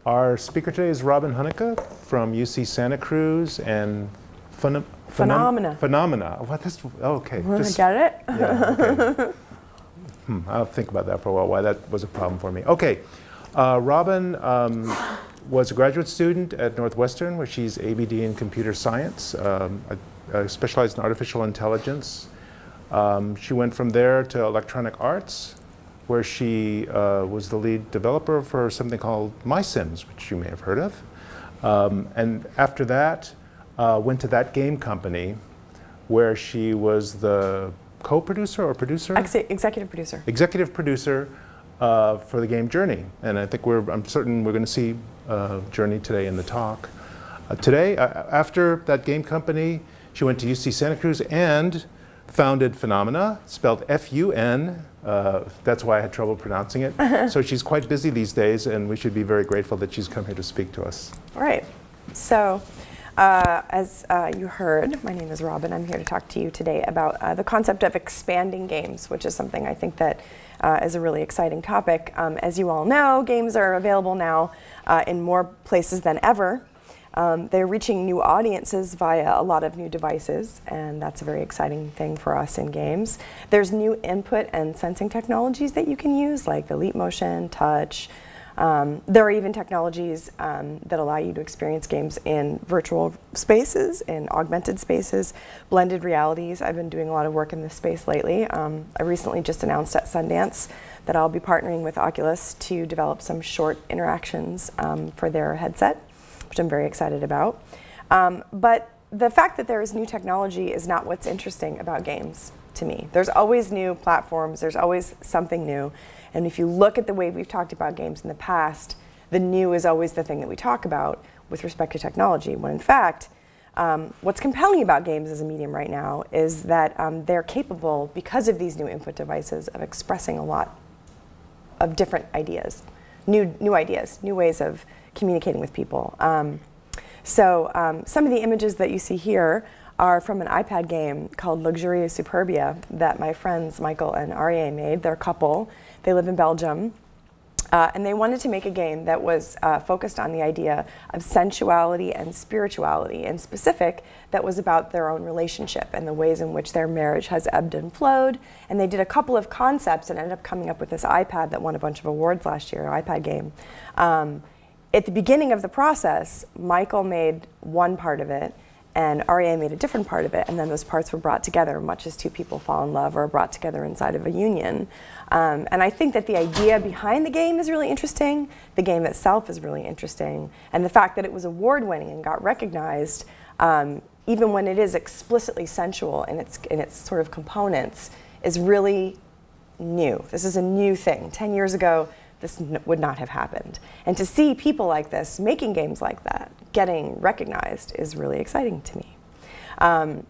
Our speaker today is Robin Hunicke from UC Santa Cruz and Funomena. Funomena. What? That's okay. Get it? Yeah. Okay. I'll think about that for a while. Why that was a problem for me. Okay. Robin was a graduate student at Northwestern, where she's ABD in computer science, specialized in artificial intelligence. She went from there to Electronic Arts, where she was the lead developer for something called My Sims, which you may have heard of. And after that, went to That Game Company, where she was the co-producer or producer? Executive producer. Executive producer for the game Journey. And I think I'm certain we're going to see Journey today in the talk. Today, after That Game Company, she went to UC Santa Cruz and founded Funomena, spelled F-U-N. That's why I had trouble pronouncing it. So she's quite busy these days, and we should be very grateful that she's come here to speak to us. All right. So, as you heard, my name is Robin. I'm here to talk to you today about the concept of expanding games, which is something I think that is a really exciting topic. As you all know, games are available now in more places than ever. They're reaching new audiences via a lot of new devices, and that's a very exciting thing for us in games. There's new input and sensing technologies that you can use, like the leap motion, touch. There are even technologies that allow you to experience games in virtual spaces, in augmented spaces, blended realities. I've been doing a lot of work in this space lately. I recently just announced at Sundance that I'll be partnering with Oculus to develop some short interactions for their headset, which I'm very excited about. But the fact that there is new technology is not what's interesting about games to me. There's always new platforms, there's always something new. And if you look at the way we've talked about games in the past, the new is always the thing that we talk about with respect to technology, when in fact, what's compelling about games as a medium right now is that they're capable, because of these new input devices, of expressing a lot of different ideas, new ideas, new ways of communicating with people. Some of the images that you see here are from an iPad game called Luxuria Superbia that my friends Michael and Aryeh made. They're a couple. They live in Belgium. And they wanted to make a game that was focused on the idea of sensuality and spirituality. In specific, that was about their own relationship and the ways in which their marriage has ebbed and flowed. And they did a couple of concepts and ended up coming up with this iPad that won a bunch of awards last year, an iPad game. At the beginning of the process, Michael made one part of it, and Aryeh made a different part of it, and then those parts were brought together, much as two people fall in love or are brought together inside of a union. And I think that the idea behind the game is really interesting, the game itself is really interesting, and the fact that it was award-winning and got recognized, even when it is explicitly sensual in its sort of components, is really new. This is a new thing. 10 years ago, this would not have happened. And to see people like this making games like that, getting recognized, is really exciting to me.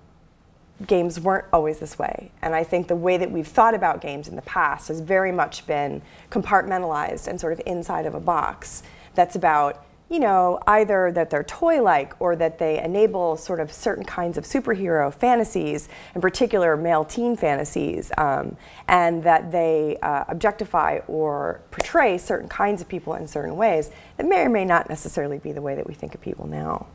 Games weren't always this way. And I think the way that we've thought about games in the past has very much been compartmentalized and sort of inside of a box that's about, you know, either that they're toy-like or that they enable sort of certain kinds of superhero fantasies, in particular male teen fantasies, and that they objectify or portray certain kinds of people in certain ways that may or may not necessarily be the way that we think of people now.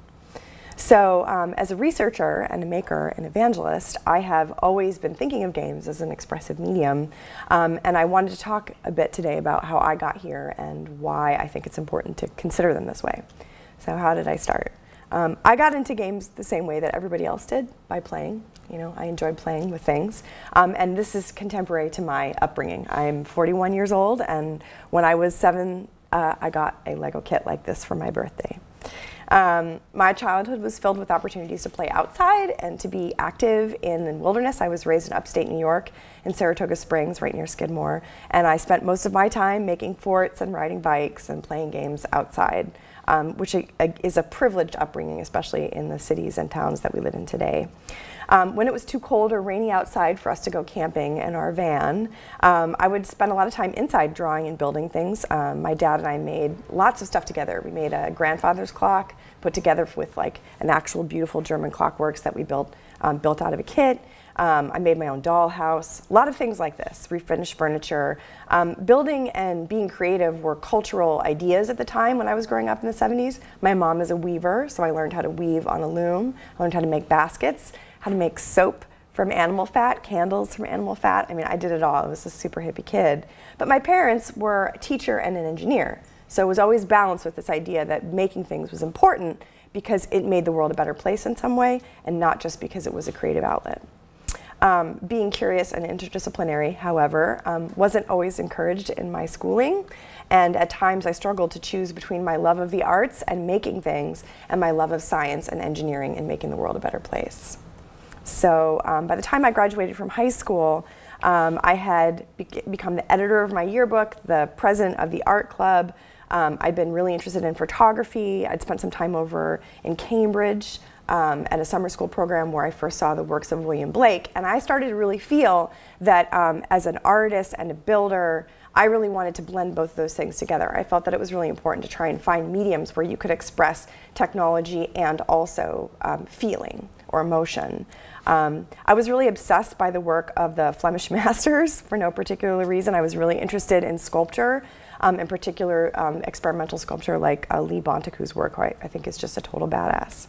So as a researcher and a maker and evangelist, I have always been thinking of games as an expressive medium, and I wanted to talk a bit today about how I got here and why I think it's important to consider them this way. So how did I start? I got into games the same way that everybody else did, by playing. You know, I enjoyed playing with things, and this is contemporary to my upbringing. I'm 41 years old, and when I was 7, I got a Lego kit like this for my birthday. My childhood was filled with opportunities to play outside and to be active in the wilderness. I was raised in upstate New York in Saratoga Springs, right near Skidmore, and I spent most of my time making forts and riding bikes and playing games outside, which is a privileged upbringing, especially in the cities and towns that we live in today. When it was too cold or rainy outside for us to go camping in our van, I would spend a lot of time inside drawing and building things. My dad and I made lots of stuff together. We made a grandfather's clock put together with like an actual beautiful German clockworks that we built built out of a kit. I made my own dollhouse, a lot of things like this, refinished furniture. Building and being creative were cultural ideas at the time when I was growing up in the 70s. My mom is a weaver, so I learned how to weave on a loom. I learned how to make baskets, how to make soap from animal fat, candles from animal fat. I mean, I did it all. I was a super hippie kid. But my parents were a teacher and an engineer, so it was always balanced with this idea that making things was important because it made the world a better place in some way, and not just because it was a creative outlet. Being curious and interdisciplinary, however, wasn't always encouraged in my schooling, and at times I struggled to choose between my love of the arts and making things and my love of science and engineering and making the world a better place. So by the time I graduated from high school, I had become the editor of my yearbook, the president of the art club. I'd been really interested in photography. I'd spent some time over in Cambridge at a summer school program where I first saw the works of William Blake. And I started to really feel that as an artist and a builder, I really wanted to blend both those things together. I felt that it was really important to try and find mediums where you could express technology and also feeling or emotion. I was really obsessed by the work of the Flemish masters for no particular reason. I was really interested in sculpture, in particular experimental sculpture like Lee Bontecu's work, who I think is just a total badass.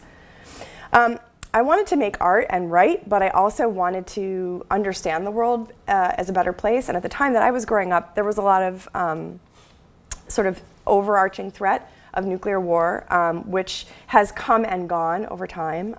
I wanted to make art and write, but I also wanted to understand the world as a better place. And at the time that I was growing up, there was a lot of sort of overarching threat of nuclear war, which has come and gone over time.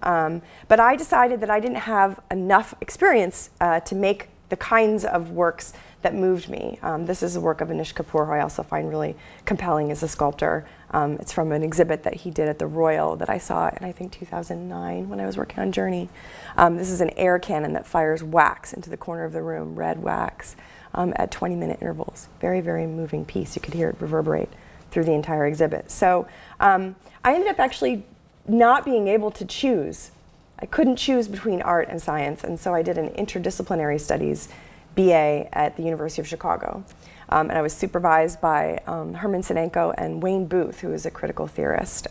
But I decided that I didn't have enough experience to make the kinds of works that moved me. This is the work of Anish Kapoor, who I also find really compelling as a sculptor. It's from an exhibit that he did at the Royal that I saw in, I think, 2009 when I was working on Journey. This is an air cannon that fires wax into the corner of the room, red wax, at 20-minute intervals. Very, very moving piece. You could hear it reverberate through the entire exhibit. So I ended up actually not being able to choose. I couldn't choose between art and science, and so I did an interdisciplinary studies BA at the University of Chicago. And I was supervised by Herman Sinenko and Wayne Booth, who is a critical theorist.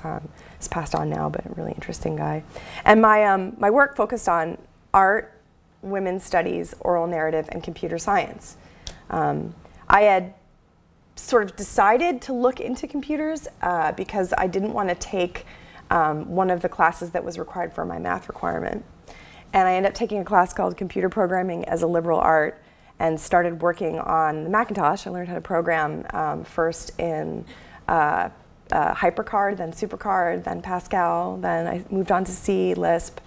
He's passed on now, but a really interesting guy. And my work focused on art, women's studies, oral narrative, and computer science. I had sort of decided to look into computers because I didn't want to take one of the classes that was required for my math requirement. And I ended up taking a class called Computer Programming as a Liberal Art and started working on the Macintosh. I learned how to program first in HyperCard, then SuperCard, then Pascal, then I moved on to C, Lisp,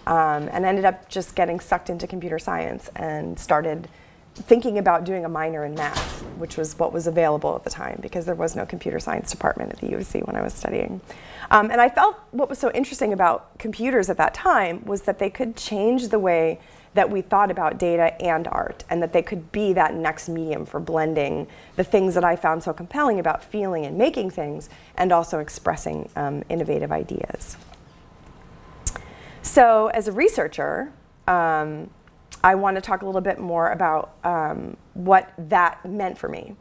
and ended up just getting sucked into computer science and started thinking about doing a minor in math, which was what was available at the time because there was no computer science department at the U of C when I was studying. And I felt what was so interesting about computers at that time was that they could change the way that we thought about data and art, and that they could be that next medium for blending the things that I found so compelling about feeling and making things and also expressing innovative ideas. So as a researcher, I want to talk a little bit more about what that meant for me.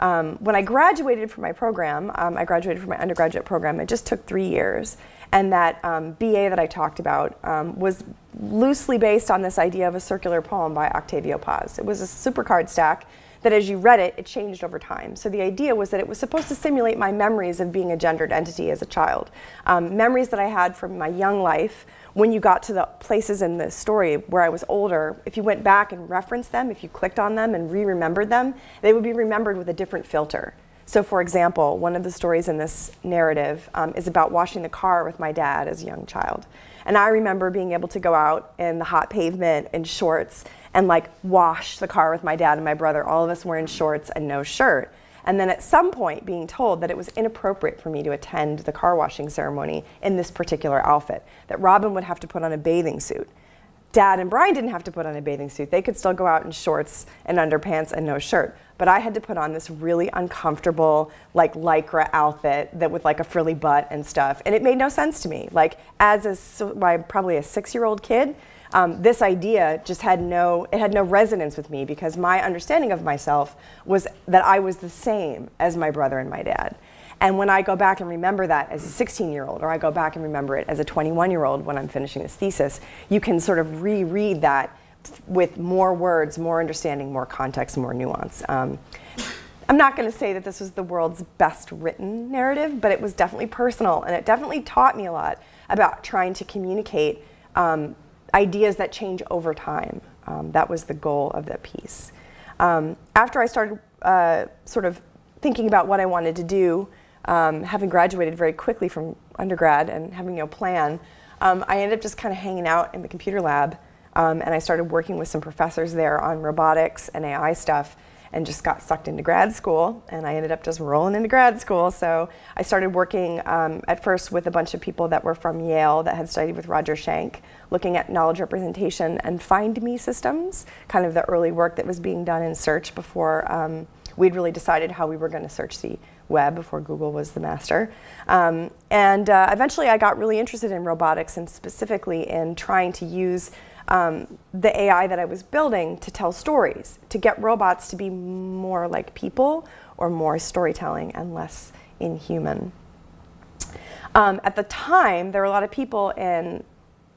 When I graduated from my program, I graduated from my undergraduate program. It just took 3 years. And that BA that I talked about was loosely based on this idea of a circular poem by Octavio Paz. It was a supercard stack that as you read it, it changed over time. So the idea was that it was supposed to simulate my memories of being a gendered entity as a child. Memories that I had from my young life. When you got to the places in the story where I was older, if you went back and referenced them, if you clicked on them and re-remembered them, they would be remembered with a different filter. So for example, one of the stories in this narrative is about washing the car with my dad as a young child. And I remember being able to go out in the hot pavement in shorts and like wash the car with my dad and my brother, all of us wearing shorts and no shirt. And then at some point being told that it was inappropriate for me to attend the car washing ceremony in this particular outfit, that Robin would have to put on a bathing suit. Dad and Brian didn't have to put on a bathing suit. They could still go out in shorts and underpants and no shirt. But I had to put on this really uncomfortable, like Lycra outfit that with like a frilly butt and stuff. And it made no sense to me. Like as probably a 6-year-old kid, this idea just had no resonance with me because my understanding of myself was that I was the same as my brother and my dad. And when I go back and remember that as a 16-year-old, or I go back and remember it as a 21-year-old when I'm finishing this thesis, you can sort of reread that with more words, more understanding, more context, more nuance. I'm not going to say that this was the world's best written narrative, but it was definitely personal, and it definitely taught me a lot about trying to communicate ideas that change over time. That was the goal of the piece. After I started sort of thinking about what I wanted to do, having graduated very quickly from undergrad and having no plan, I ended up just kind of hanging out in the computer lab, and I started working with some professors there on robotics and AI stuff, and just got sucked into grad school, and I ended up just rolling into grad school. So I started working at first with a bunch of people that were from Yale that had studied with Roger Schenck, looking at knowledge representation and find me systems, kind of the early work that was being done in search before we'd really decided how we were going to search the web, before Google was the master. Eventually I got really interested in robotics, and specifically in trying to use the AI that I was building to tell stories, to get robots to be more like people, or more storytelling and less inhuman. At the time, there were a lot of people in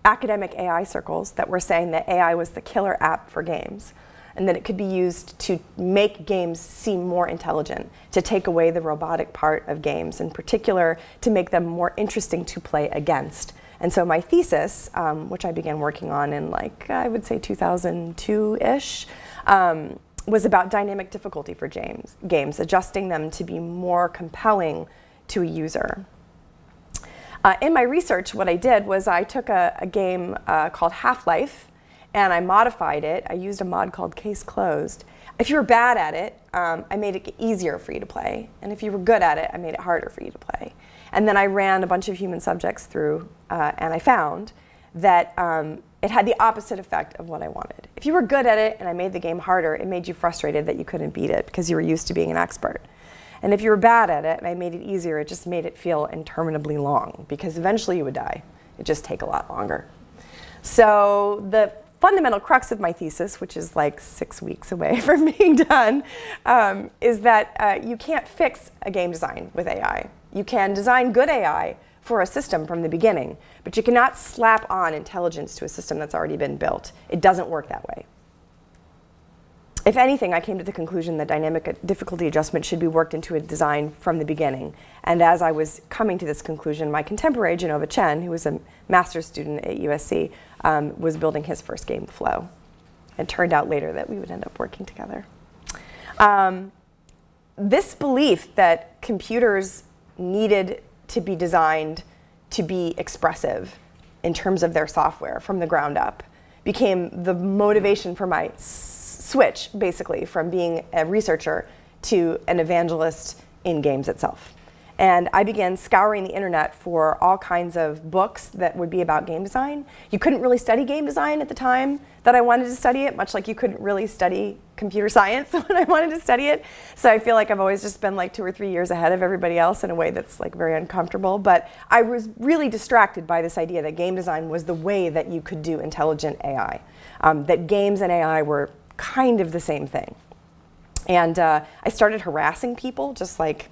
academic AI circles that were saying that AI was the killer app for games, and that it could be used to make games seem more intelligent, to take away the robotic part of games, in particular to make them more interesting to play against. And so my thesis, which I began working on in I would say 2002-ish, was about dynamic difficulty for games, adjusting them to be more compelling to a user. In my research, what I did was I took a game called Half-Life, and I modified it. I used a mod called Case Closed. If you were bad at it, I made it easier for you to play. And if you were good at it, I made it harder for you to play. And then I ran a bunch of human subjects through, and I found that it had the opposite effect of what I wanted. If you were good at it and I made the game harder, it made you frustrated that you couldn't beat it because you were used to being an expert. And if you were bad at it and I made it easier, it just made it feel interminably long, because eventually you would die. It'd just take a lot longer. So the fundamental crux of my thesis, which is like 6 weeks away from being done, is that you can't fix a game design with AI. You can design good AI for a system from the beginning, but you cannot slap on intelligence to a system that's already been built. It doesn't work that way. If anything, I came to the conclusion that dynamic difficulty adjustment should be worked into a design from the beginning. And as I was coming to this conclusion, my contemporary, Genova Chen, who was a master's student at USC, was building his first game, Flow. It turned out later that we would end up working together. This belief that computers needed to be designed to be expressive in terms of their software from the ground up became the motivation for my switch, basically, from being a researcher to an evangelist in games itself. And I began scouring the internet for all kinds of books that would be about game design. You couldn't really study game design at the time that I wanted to study it, much like you couldn't really study computer science when I wanted to study it. So I feel like I've always just been like 2 or 3 years ahead of everybody else in a way that's like very uncomfortable. But I was really distracted by this idea that game design was the way that you could do intelligent AI, that games and AI were kind of the same thing. And I started harassing people, just like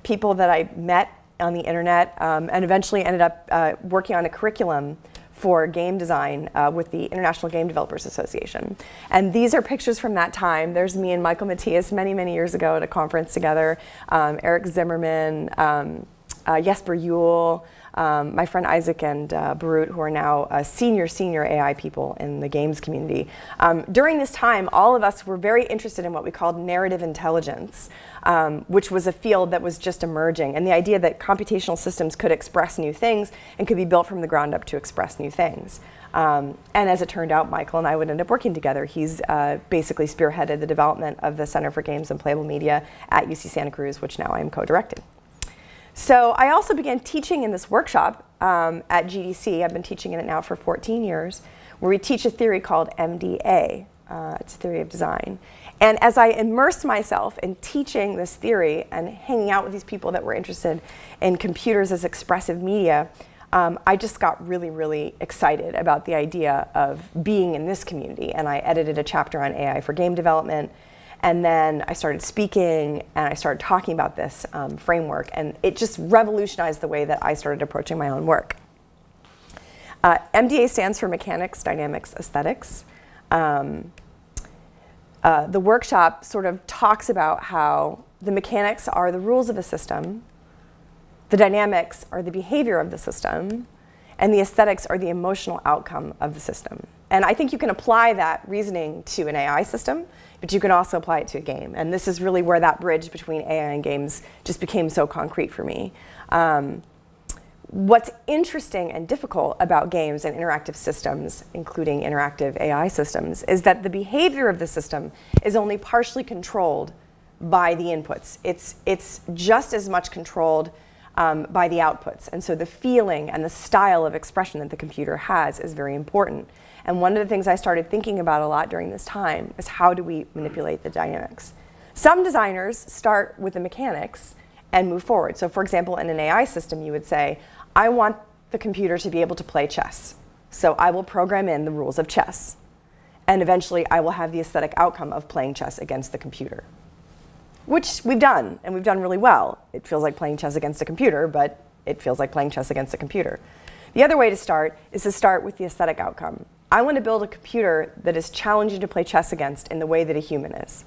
people that I met on the internet, and eventually ended up working on a curriculum for game design with the International Game Developers Association. And these are pictures from that time. There's me and Michael Matthias many, many years ago at a conference together, Eric Zimmerman, Jesper Juhl, my friend Isaac and Barut, who are now senior AI people in the games community. During this time, all of us were very interested in what we called narrative intelligence, which was a field that was just emerging, and the idea that computational systems could express new things and could be built from the ground up to express new things. And as it turned out, Michael and I would end up working together. He's basically spearheaded the development of the Center for Games and Playable Media at UC Santa Cruz, which now I am co-directing. So I also began teaching in this workshop at GDC. I've been teaching in it now for 14 years, where we teach a theory called MDA. It's a theory of design. And as I immersed myself in teaching this theory and hanging out with these people that were interested in computers as expressive media, I just got really, really excited about the idea of being in this community. And I edited a chapter on AI for game development. And then I started speaking, and I started talking about this framework, and it just revolutionized the way that I started approaching my own work. MDA stands for Mechanics, Dynamics, Aesthetics. The workshop sort of talks about how the mechanics are the rules of a system, the dynamics are the behavior of the system, and the aesthetics are the emotional outcome of the system. And I think you can apply that reasoning to an AI system, but you can also apply it to a game. And this is really where that bridge between AI and games just became so concrete for me. What's interesting and difficult about games and interactive systems, including interactive AI systems, is that the behavior of the system is only partially controlled by the inputs. It's just as much controlled by the outputs. And so the feeling and the style of expression that the computer has is very important. And one of the things I started thinking about a lot during this time is how do we manipulate the dynamics? Some designers start with the mechanics and move forward. So for example, in an AI system, you would say, I want the computer to be able to play chess. So I will program in the rules of chess. And eventually, I will have the aesthetic outcome of playing chess against the computer, which we've done, and we've done really well. It feels like playing chess against a computer, but it feels like playing chess against a computer. The other way to start is to start with the aesthetic outcome. I want to build a computer that is challenging to play chess against in the way that a human is.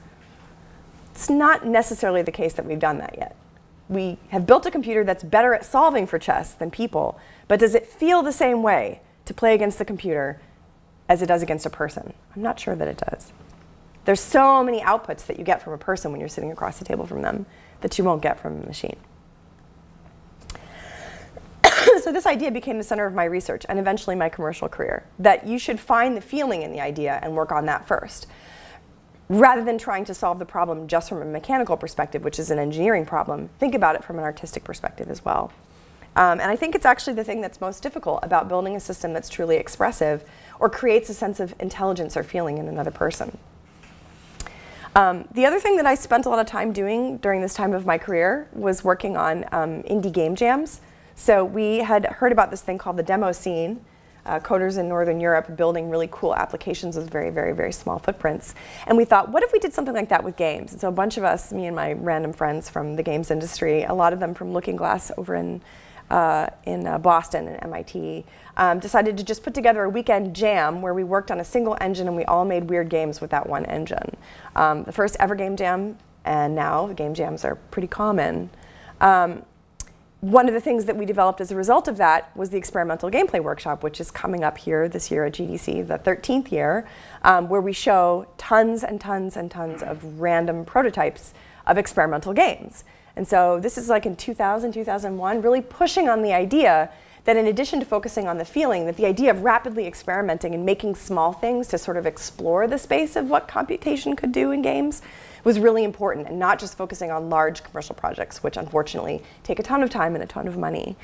It's not necessarily the case that we've done that yet. We have built a computer that's better at solving for chess than people, but does it feel the same way to play against the computer as it does against a person? I'm not sure that it does. There's so many outputs that you get from a person when you're sitting across the table from them that you won't get from a machine. So this idea became the center of my research and eventually my commercial career, that you should find the feeling in the idea and work on that first, rather than trying to solve the problem just from a mechanical perspective, which is an engineering problem. Think about it from an artistic perspective as well. And I think it's actually the thing that's most difficult about building a system that's truly expressive or creates a sense of intelligence or feeling in another person. The other thing that I spent a lot of time doing during this time of my career was working on indie game jams. So we had heard about this thing called the demo scene, coders in Northern Europe building really cool applications with very, very, very small footprints. And we thought, what if we did something like that with games? And so a bunch of us, me and my random friends from the games industry, a lot of them from Looking Glass over in Boston and MIT, decided to just put together a weekend jam where we worked on a single engine and we all made weird games with that one engine. The first ever game jam, and now game jams are pretty common. One of the things that we developed as a result of that was the experimental gameplay workshop, which is coming up here this year at GDC, the 13th year, where we show tons and tons and tons of random prototypes of experimental games. And so this is like in 2000, 2001, really pushing on the idea that in addition to focusing on the feeling, that the idea of rapidly experimenting and making small things to sort of explore the space of what computation could do in games was really important, and not just focusing on large commercial projects, which unfortunately take a ton of time and a ton of money.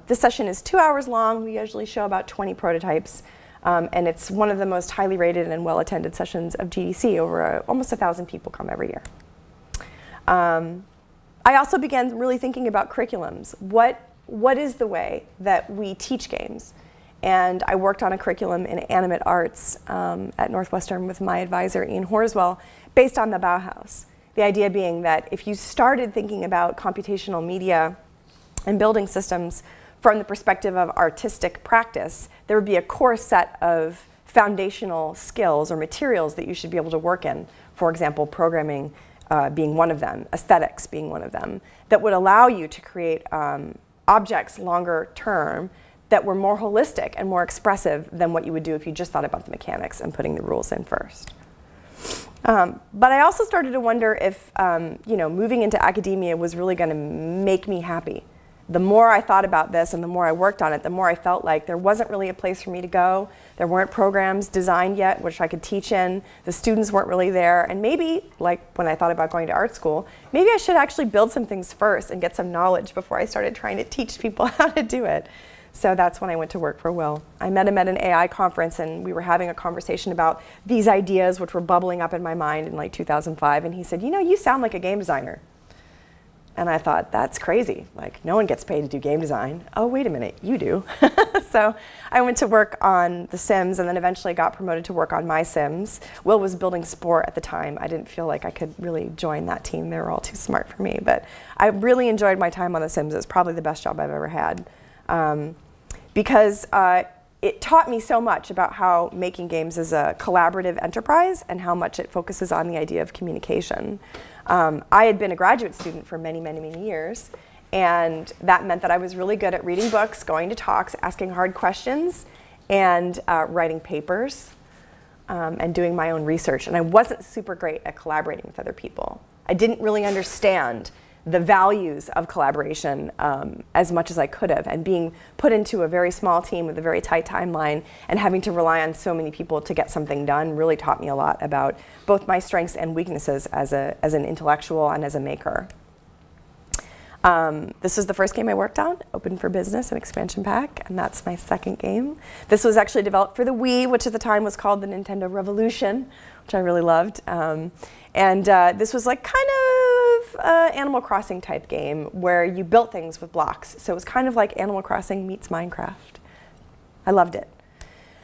This session is 2 hours long. We usually show about 20 prototypes, and it's one of the most highly rated and well-attended sessions of GDC. Almost 1,000 people come every year. I also began really thinking about curriculums. What is the way that we teach games? And I worked on a curriculum in animate arts at Northwestern with my advisor, Ian Horswell, based on the Bauhaus. The idea being that if you started thinking about computational media and building systems from the perspective of artistic practice, there would be a core set of foundational skills or materials that you should be able to work in. For example, programming being one of them, aesthetics being one of them, that would allow you to create objects longer term that were more holistic and more expressive than what you would do if you just thought about the mechanics and putting the rules in first. But I also started to wonder if moving into academia was really going to make me happy. The more I thought about this and the more I worked on it, the more I felt like there wasn't really a place for me to go. There weren't programs designed yet which I could teach in. The students weren't really there. And maybe, like when I thought about going to art school, maybe I should actually build some things first and get some knowledge before I started trying to teach people how to do it. So that's when I went to work for Will. I met him at an AI conference, and we were having a conversation about these ideas which were bubbling up in my mind in like 2005. And he said, you know, you sound like a game designer. And I thought, that's crazy. Like, no one gets paid to do game design. Oh, wait a minute, you do. So I went to work on The Sims and then eventually got promoted to work on My Sims. Will was building Sport at the time. I didn't feel like I could really join that team. They were all too smart for me. But I really enjoyed my time on The Sims. It was probably the best job I've ever had. Because it taught me so much about how making games is a collaborative enterprise and how much it focuses on the idea of communication. I had been a graduate student for many, many, many years, and that meant that I was really good at reading books, going to talks, asking hard questions, and writing papers, and doing my own research. And I wasn't super great at collaborating with other people. I didn't really understand the values of collaboration as much as I could have, and being put into a very small team with a very tight timeline and having to rely on so many people to get something done really taught me a lot about both my strengths and weaknesses as an intellectual and as a maker. This was the first game I worked on, Open for Business, an expansion pack, and that's my second game. This was actually developed for the Wii, which at the time was called the Nintendo Revolution, which I really loved. This was like kind of Animal Crossing type game where you built things with blocks. So it was kind of like Animal Crossing meets Minecraft. I loved it.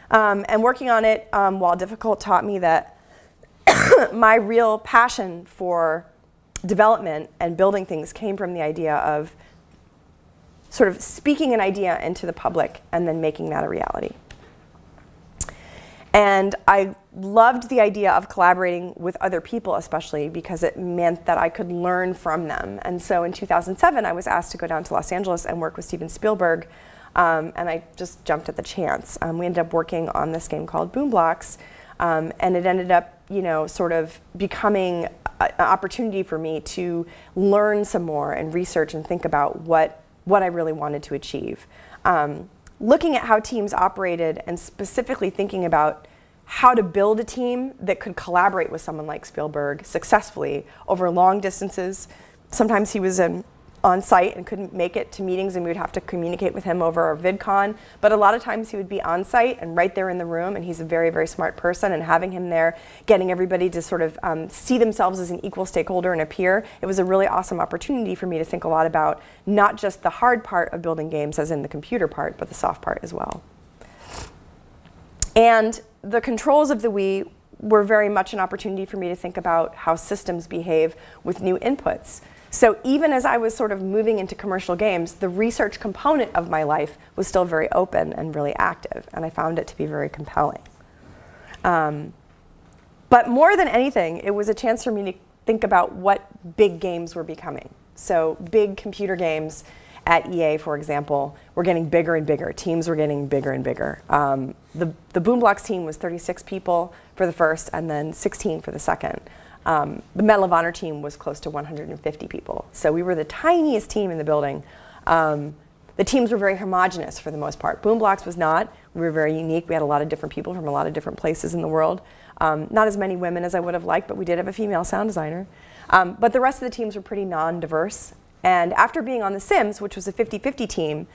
And working on it, while difficult, taught me that my real passion for development and building things came from the idea of sort of speaking an idea into the public and then making that a reality. And I loved the idea of collaborating with other people, especially because it meant that I could learn from them. And so in 2007, I was asked to go down to Los Angeles and work with Steven Spielberg, and I just jumped at the chance. We ended up working on this game called Boom Blocks, and it ended up, you know, sort of becoming an opportunity for me to learn some more and research and think about what I really wanted to achieve. Looking at how teams operated and specifically thinking about how to build a team that could collaborate with someone like Spielberg successfully over long distances. Sometimes he was on site and couldn't make it to meetings and we would have to communicate with him over a VidCon, but a lot of times he would be on site and right there in the room, and he's a very, very smart person, and having him there, getting everybody to sort of see themselves as an equal stakeholder and a peer, it was a really awesome opportunity for me to think a lot about not just the hard part of building games as in the computer part, but the soft part as well. And the controls of the Wii were very much an opportunity for me to think about how systems behave with new inputs. So even as I was sort of moving into commercial games, the research component of my life was still very open and really active, and I found it to be very compelling. But more than anything, it was a chance for me to think about what big games were becoming. So big computer games at EA, for example, were getting bigger and bigger. Teams were getting bigger and bigger. The Boom Blocks team was 36 people for the first and then 16 for the second. The Medal of Honor team was close to 150 people. So we were the tiniest team in the building. The teams were very homogenous for the most part. Boom Blocks was not. We were very unique. We had a lot of different people from a lot of different places in the world. Not as many women as I would have liked, but we did have a female sound designer. But the rest of the teams were pretty non-diverse. And after being on The Sims, which was a 50-50 team,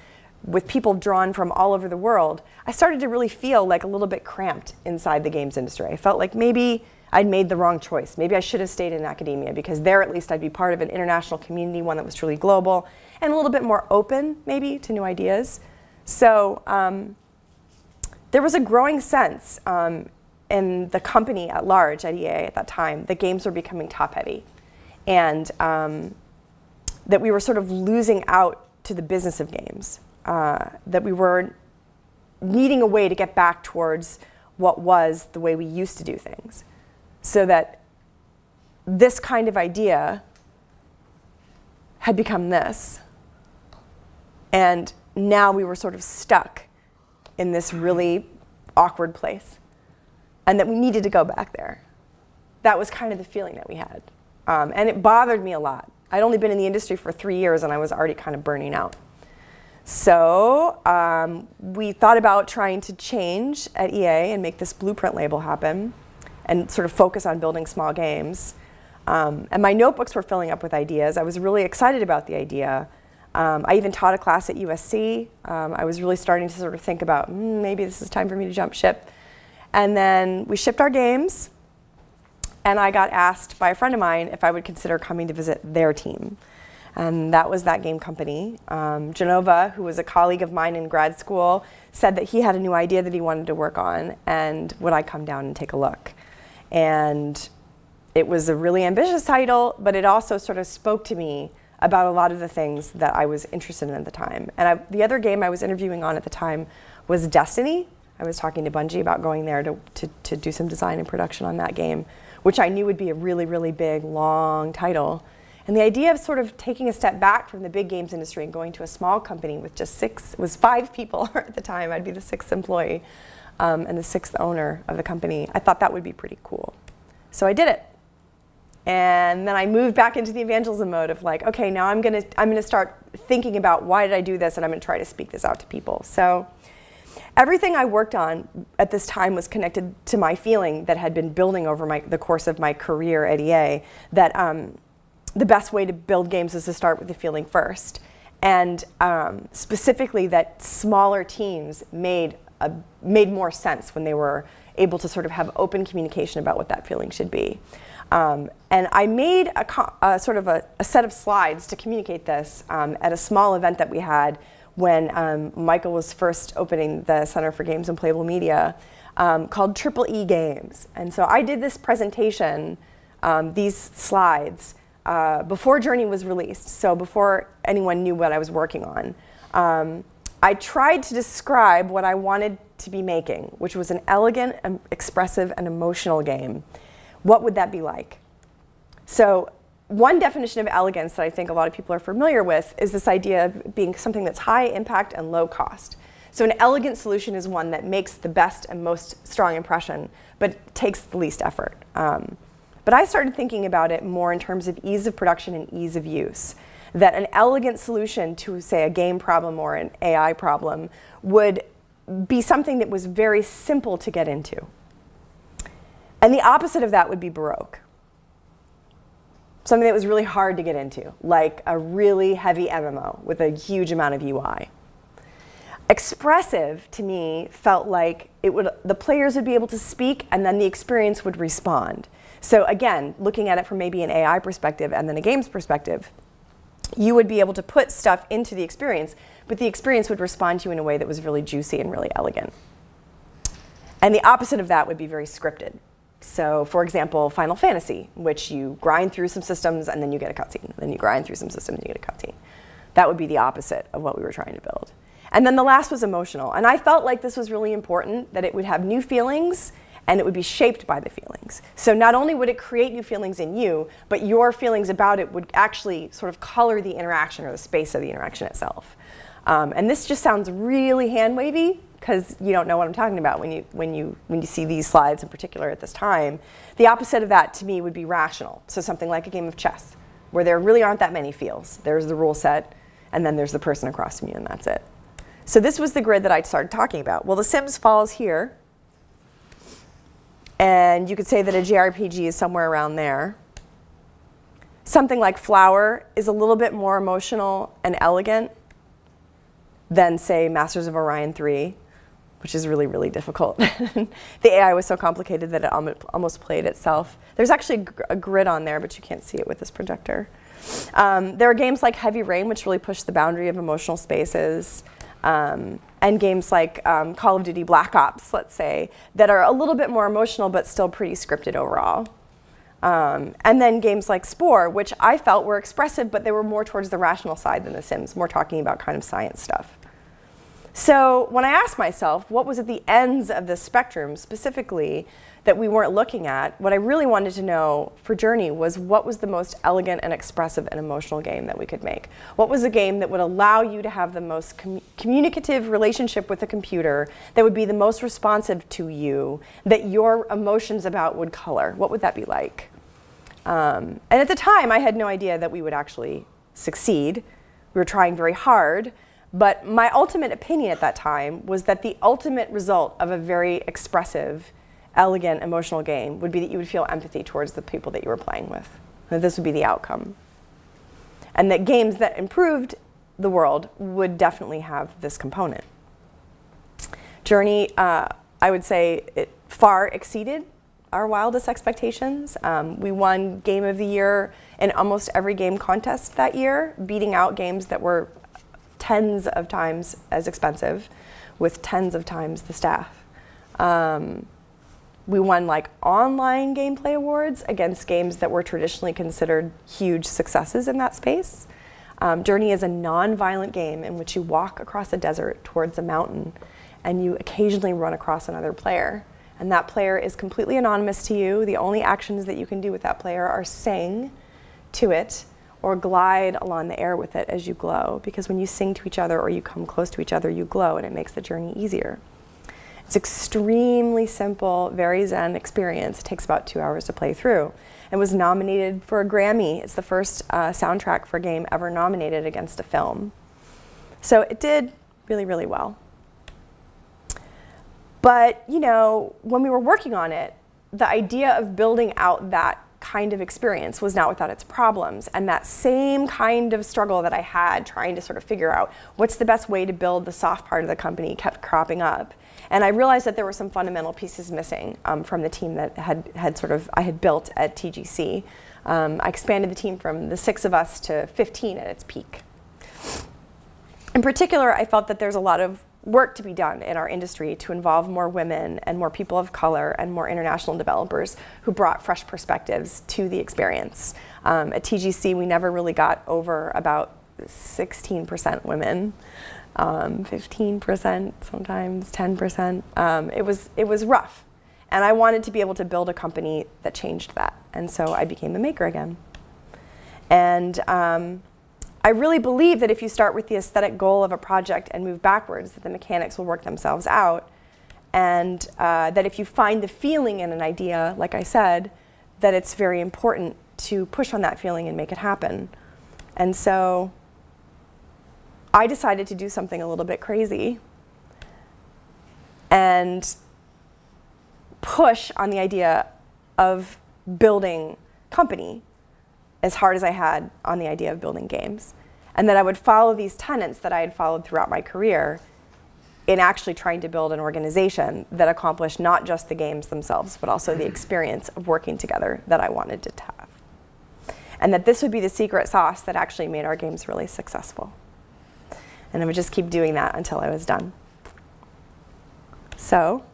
with people drawn from all over the world, I started to really feel like a little bit cramped inside the games industry. I felt like maybe I'd made the wrong choice. Maybe I should have stayed in academia, because there at least I'd be part of an international community, one that was truly global, and a little bit more open maybe to new ideas. So there was a growing sense in the company at large at EA at that time that games were becoming top-heavy, and that we were sort of losing out to the business of games, that we were needing a way to get back towards what was the way we used to do things. So that this kind of idea had become this. And now we were sort of stuck in this really awkward place. And that we needed to go back there. That was kind of the feeling that we had. And it bothered me a lot. I'd only been in the industry for 3 years and I was already kind of burning out. So we thought about trying to change at EA and make this blueprint label happen and sort of focus on building small games. And my notebooks were filling up with ideas. I was really excited about the idea. I even taught a class at USC. I was really starting to sort of think about, maybe this is time for me to jump ship. And then we shipped our games, and I got asked by a friend of mine if I would consider coming to visit their team. And that was that game company. Genova, who was a colleague of mine in grad school, said that he had a new idea that he wanted to work on, and would I come down and take a look? And it was a really ambitious title, but it also sort of spoke to me about a lot of the things that I was interested in at the time. And the other game I was interviewing on at the time was Destiny. I was talking to Bungie about going there to do some design and production on that game, which I knew would be a really, really big, long title. And the idea of sort of taking a step back from the big games industry and going to a small company with just it was 5 people at the time. I'd be the 6th employee and the 6th owner of the company. I thought that would be pretty cool. So I did it. And then I moved back into the evangelism mode of like, okay, now I'm gonna start thinking about why did I do this, and I'm gonna try to speak this out to people. So everything I worked on at this time was connected to my feeling that had been building over the course of my career at EA, that the best way to build games is to start with the feeling first. And specifically that smaller teams made more sense when they were able to sort of have open communication about what that feeling should be. And I made a sort of a set of slides to communicate this at a small event that we had when Michael was first opening the Center for Games and Playable Media, called Triple E Games. And so I did this presentation, these slides, before Journey was released, so before anyone knew what I was working on. I tried to describe what I wanted to be making, which was an elegant, expressive, and emotional game. What would that be like? So one definition of elegance that I think a lot of people are familiar with is this idea of being something that's high impact and low cost. So an elegant solution is one that makes the best and most strong impression, but takes the least effort. But I started thinking about it more in terms of ease of production and ease of use. That an elegant solution to, say, a game problem or an AI problem would be something that was very simple to get into. And the opposite of that would be Baroque. Something that was really hard to get into, like a really heavy MMO with a huge amount of UI. Expressive, to me, felt like the players would be able to speak and then the experience would respond. So again, looking at it from maybe an AI perspective and then a games perspective, you would be able to put stuff into the experience, but the experience would respond to you in a way that was really juicy and really elegant. And the opposite of that would be very scripted. So for example, Final Fantasy, which you grind through some systems and then you get a cutscene. Then you grind through some systems and you get a cutscene. That would be the opposite of what we were trying to build. And then the last was emotional. And I felt like this was really important, that it would have new feelings and it would be shaped by the feelings. So not only would it create new feelings in you, but your feelings about it would actually sort of color the interaction or the space of the interaction itself. And this just sounds really hand-wavy because you don't know what I'm talking about when you see these slides in particular at this time. The opposite of that to me would be rational. So something like a game of chess, where there really aren't that many feels. There's the rule set, and then there's the person across from you, and that's it. So this was the grid that I started talking about. Well, The Sims falls here. And you could say that a JRPG is somewhere around there. Something like Flower is a little bit more emotional and elegant than, say, Masters of Orion 3, which is really, really difficult. The AI was so complicated that it almost played itself. There's actually a grid on there, but you can't see it with this projector. There are games like Heavy Rain, which really push the boundary of emotional spaces. And games like Call of Duty Black Ops, let's say, that are a little bit more emotional but still pretty scripted overall. And then games like Spore, which I felt were expressive, but they were more towards the rational side than The Sims, more talking about kind of science stuff. So when I asked myself, what was at the ends of the spectrum specifically that we weren't looking at, what I really wanted to know for Journey was what was the most elegant and expressive and emotional game that we could make? What was a game that would allow you to have the most communicative relationship with a computer, that would be the most responsive to you, that your emotions about would color? What would that be like? And at the time, I had no idea that we would actually succeed. We were trying very hard. But my ultimate opinion at that time was that the ultimate result of a very expressive, elegant, emotional game would be that you would feel empathy towards the people that you were playing with. That this would be the outcome. And that games that improved the world would definitely have this component. Journey, I would say, it far exceeded our wildest expectations. We won Game of the Year in almost every game contest that year, beating out games that were tens of times as expensive with tens of times the staff. We won like online gameplay awards against games that were traditionally considered huge successes in that space. Journey is a non-violent game in which you walk across a desert towards a mountain and you occasionally run across another player. And that player is completely anonymous to you. The only actions that you can do with that player are sing to it or glide along the air with it as you glow. Because when you sing to each other or you come close to each other, you glow, and it makes the journey easier. It's extremely simple, very zen experience. It takes about 2 hours to play through. It was nominated for a Grammy. It's the first soundtrack for a game ever nominated against a film. So it did really, really well. But, you know, when we were working on it, the idea of building out that kind of experience was not without its problems. And that same kind of struggle that I had trying to sort of figure out what's the best way to build the soft part of the company kept cropping up. And I realized that there were some fundamental pieces missing from the team that I had built at TGC. I expanded the team from the 6 of us to 15 at its peak. In particular, I felt that there's a lot of work to be done in our industry to involve more women and more people of color and more international developers who brought fresh perspectives to the experience. At TGC, we never really got over about 16% women, 15%, sometimes 10%. It was rough. And I wanted to be able to build a company that changed that. And so I became a maker again. And I really believe that if you start with the aesthetic goal of a project and move backwards, that the mechanics will work themselves out. And that if you find the feeling in an idea, like I said, that it's very important to push on that feeling and make it happen. And so I decided to do something a little bit crazy and push on the idea of building company as hard as I had on the idea of building games. And that I would follow these tenets that I had followed throughout my career in actually trying to build an organization that accomplished not just the games themselves, but also the experience of working together that I wanted to have. And that this would be the secret sauce that actually made our games really successful. And I would just keep doing that until I was done. So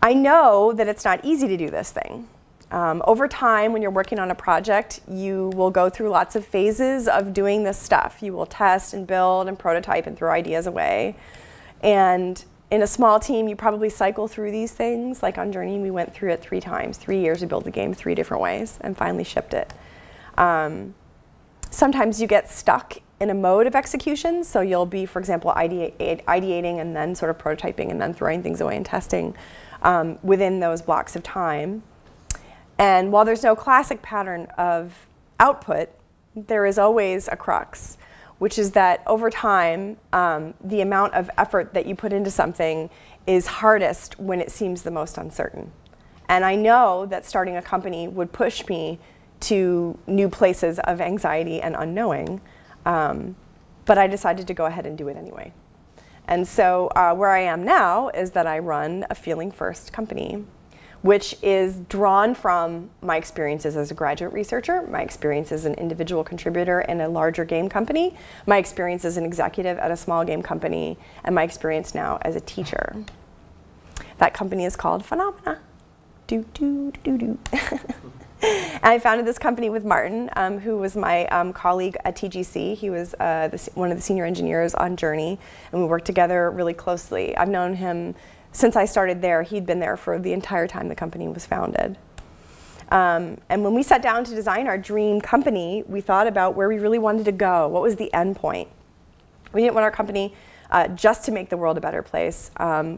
I know that it's not easy to do this thing. Over time, when you're working on a project, you will go through lots of phases of doing this stuff. You will test and build and prototype and throw ideas away. And in a small team, you probably cycle through these things. Like on Journey, we went through it 3 times. 3 years to build the game 3 different ways and finally shipped it. Sometimes you get stuck in a mode of execution. So you'll be, for example, ideating and then sort of prototyping and then throwing things away and testing within those blocks of time. And while there's no classic pattern of output, there is always a crux, which is that over time, the amount of effort that you put into something is hardest when it seems the most uncertain. And I know that starting a company would push me to new places of anxiety and unknowing, but I decided to go ahead and do it anyway. And so where I am now is that I run a feeling first company, which is drawn from my experiences as a graduate researcher, my experience as an individual contributor in a larger game company, my experience as an executive at a small game company, and my experience now as a teacher. That company is called Funomena. Do, do, do, do. And I founded this company with Martin, who was my colleague at TGC. He was one of the senior engineers on Journey, and we worked together really closely. I've known him since I started there. He'd been there for the entire time the company was founded. And when we sat down to design our dream company, we thought about where we really wanted to go. What was the end point? We didn't want our company just to make the world a better place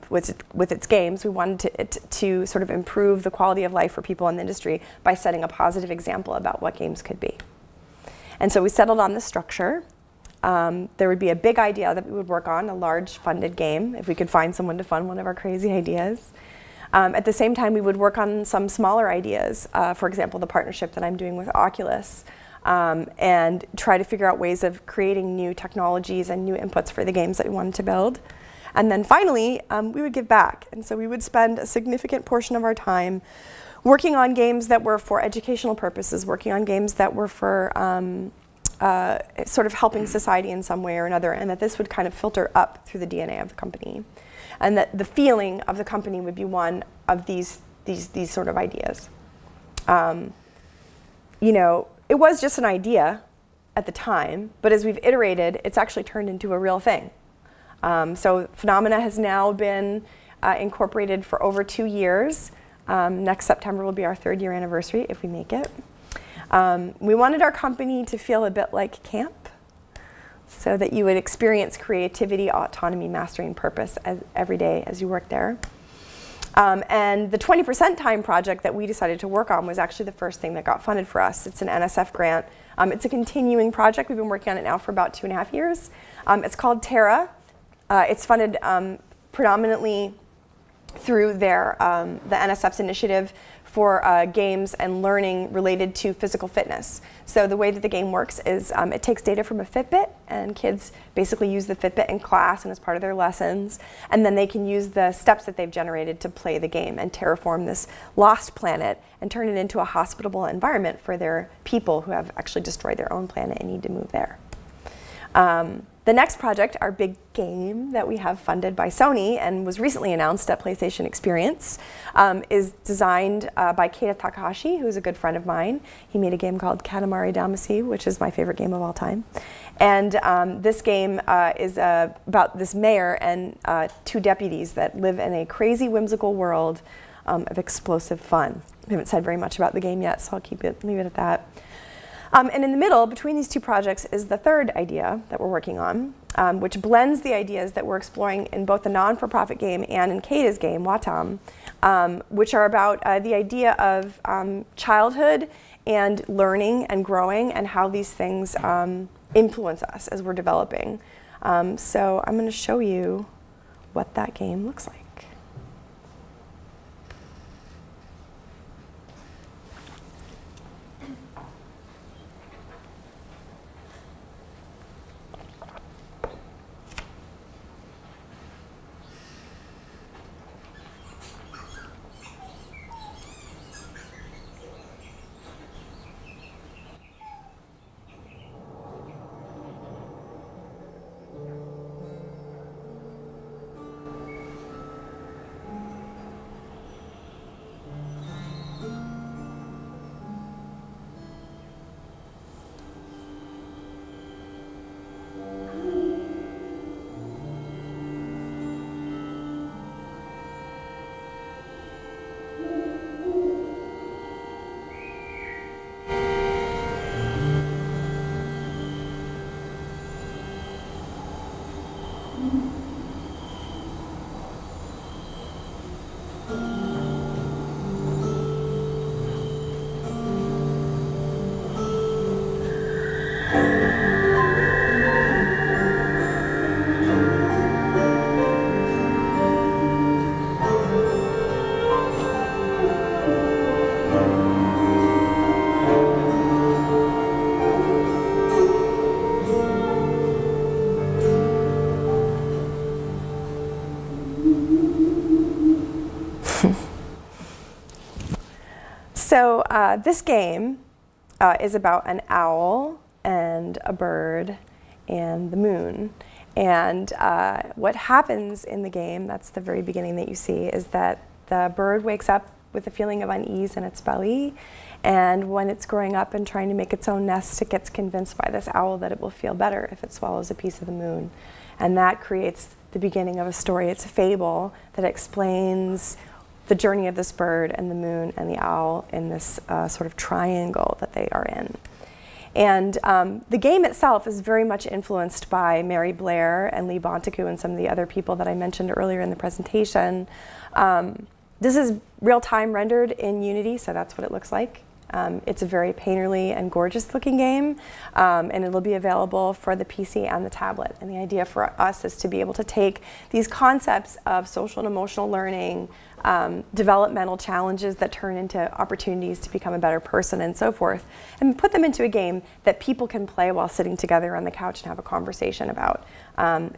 with its games. We wanted it to sort of improve the quality of life for people in the industry by setting a positive example about what games could be. And so we settled on the structure. There would be a big idea that we would work on, a large funded game, if we could find someone to fund one of our crazy ideas. At the same time, we would work on some smaller ideas, for example, the partnership that I'm doing with Oculus, and try to figure out ways of creating new technologies and new inputs for the games that we wanted to build. And then finally, we would give back. And so we would spend a significant portion of our time working on games that were for educational purposes, working on games that were for sort of helping society in some way or another, and that this would kind of filter up through the DNA of the company. And that the feeling of the company would be one of these sort of ideas. You know, it was just an idea at the time, but as we've iterated, it's actually turned into a real thing. So Funomena has now been incorporated for over 2 years. Next September will be our 3rd year anniversary if we make it. We wanted our company to feel a bit like camp, so that you would experience creativity, autonomy, mastery, and purpose every day as you work there. And the 20% time project that we decided to work on was actually the first thing that got funded for us. It's an NSF grant. It's a continuing project. We've been working on it now for about 2.5 years. It's called Terra. It's funded predominantly through their, the NSF's initiative for games and learning related to physical fitness. So the way that the game works is it takes data from a Fitbit, and kids basically use the Fitbit in class and as part of their lessons, and then they can use the steps that they've generated to play the game and terraform this lost planet and turn it into a hospitable environment for their people who have actually destroyed their own planet and need to move there. The next project, our big game that we have funded by Sony and was recently announced at PlayStation Experience, is designed by Keita Takahashi, who's a good friend of mine. He made a game called Katamari Damacy, which is my favorite game of all time. And this game is about this mayor and 2 deputies that live in a crazy, whimsical world of explosive fun. We haven't said very much about the game yet, so I'll leave it at that. And in the middle, between these 2 projects, is the 3rd idea that we're working on, which blends the ideas that we're exploring in both the non-for-profit game and in Keita's game, Watam, which are about the idea of childhood and learning and growing and how these things influence us as we're developing. So I'm going to show you what that game looks like. So this game is about an owl and a bird and the moon. And what happens in the game, that's the very beginning that you see, is that the bird wakes up with a feeling of unease in its belly. And when it's growing up and trying to make its own nest, it gets convinced by this owl that it will feel better if it swallows a piece of the moon. And that creates the beginning of a story. It's a fable that explains the journey of this bird and the moon and the owl in this sort of triangle that they are in. And the game itself is very much influenced by Mary Blair and Lee Bonteku and some of the other people that I mentioned earlier in the presentation. This is real-time rendered in Unity, so that's what it looks like. It's a very painterly and gorgeous looking game, and it'll be available for the PC and the tablet. And the idea for us is to be able to take these concepts of social and emotional learning, developmental challenges that turn into opportunities to become a better person and so forth, and put them into a game that people can play while sitting together on the couch and have a conversation about.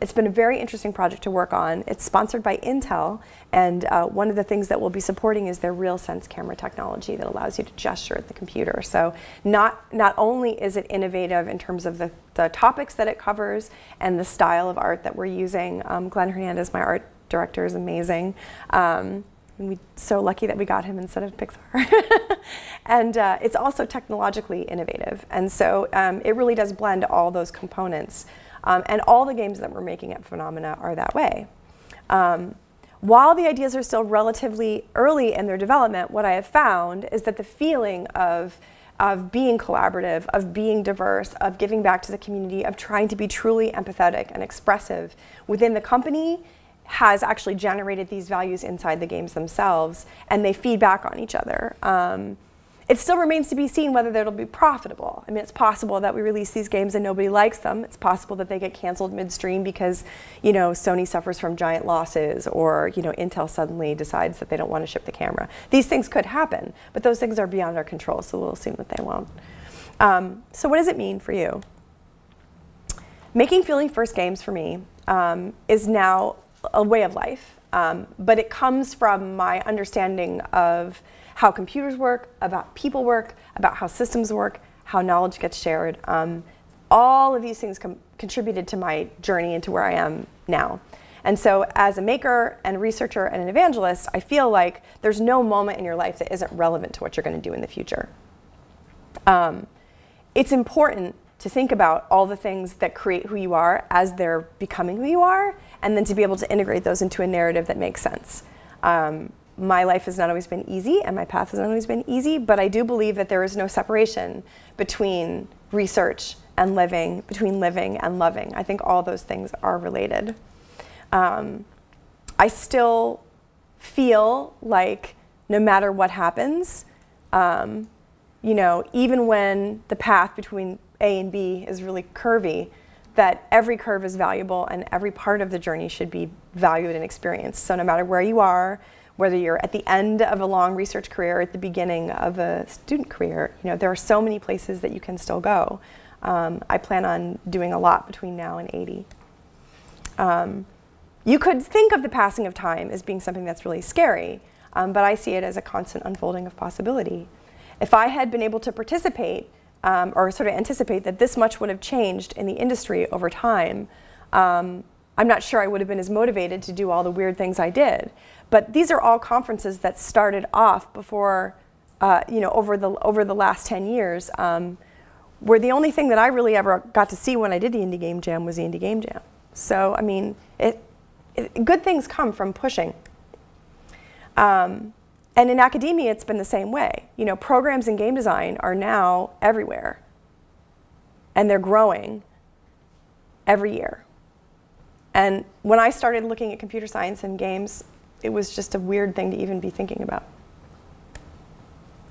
It's been a very interesting project to work on. It's sponsored by Intel, and one of the things that we'll be supporting is their RealSense camera technology that allows you to gesture at the computer. So not only is it innovative in terms of the topics that it covers and the style of art that we're using. Glenn Hernandez, my art director, is amazing. And we're so lucky that we got him instead of Pixar. And it's also technologically innovative. And so it really does blend all those components. And all the games that we're making at Funomena are that way. While the ideas are still relatively early in their development, what I have found is that the feeling of being collaborative, of being diverse, of giving back to the community, of trying to be truly empathetic and expressive within the company has actually generated these values inside the games themselves, and they feed back on each other. It still remains to be seen whether it'll be profitable. I mean, it's possible that we release these games and nobody likes them. It's possible that they get canceled midstream because, you know, Sony suffers from giant losses, or, you know, Intel suddenly decides that they don't want to ship the camera. These things could happen, but those things are beyond our control, so we'll assume that they won't. So what does it mean for you? Making feeling first games for me is now a way of life, but it comes from my understanding of how computers work, about people work, about how systems work, how knowledge gets shared. All of these things contributed to my journey into where I am now. And so as a maker and a researcher and an evangelist, I feel like there's no moment in your life that isn't relevant to what you're going to do in the future. It's important to think about all the things that create who you are as they're becoming who you are, and then to be able to integrate those into a narrative that makes sense. My life has not always been easy, and my path has not always been easy, but I do believe that there is no separation between research and living, between living and loving. I think all those things are related. I still feel like no matter what happens, you know, even when the path between A and B is really curvy, that every curve is valuable and every part of the journey should be valued and experienced. So no matter where you are, whether you're at the end of a long research career or at the beginning of a student career, you know, there are so many places that you can still go. I plan on doing a lot between now and 80. You could think of the passing of time as being something that's really scary, but I see it as a constant unfolding of possibility. If I had been able to participate or sort of anticipate that this much would have changed in the industry over time, I'm not sure I would have been as motivated to do all the weird things I did. But these are all conferences that started off before, you know, over the last 10 years, where the only thing that I really ever got to see when I did the Indie Game Jam was the Indie Game Jam. So, I mean, good things come from pushing. And in academia, it's been the same way. You know, programs in game design are now everywhere, and they're growing every year. And when I started looking at computer science and games, it was just a weird thing to even be thinking about.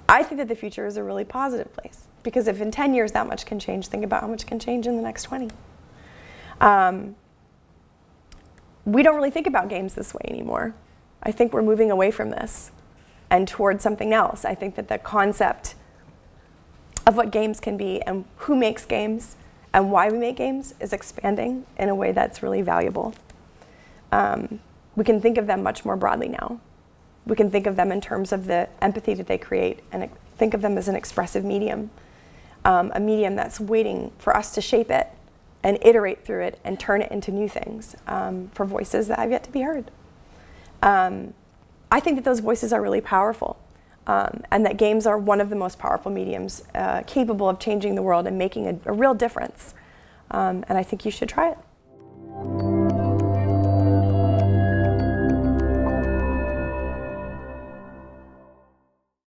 I think that the future is a really positive place, because if in 10 years that much can change, think about how much can change in the next 20. We don't really think about games this way anymore. I think we're moving away from this and towards something else. I think that the concept of what games can be and who makes games and why we make games is expanding in a way that's really valuable. We can think of them much more broadly now. We can think of them in terms of the empathy that they create, and think of them as an expressive medium, a medium that's waiting for us to shape it and iterate through it and turn it into new things for voices that have yet to be heard. I think that those voices are really powerful, and that games are one of the most powerful mediums capable of changing the world and making a real difference. And I think you should try it.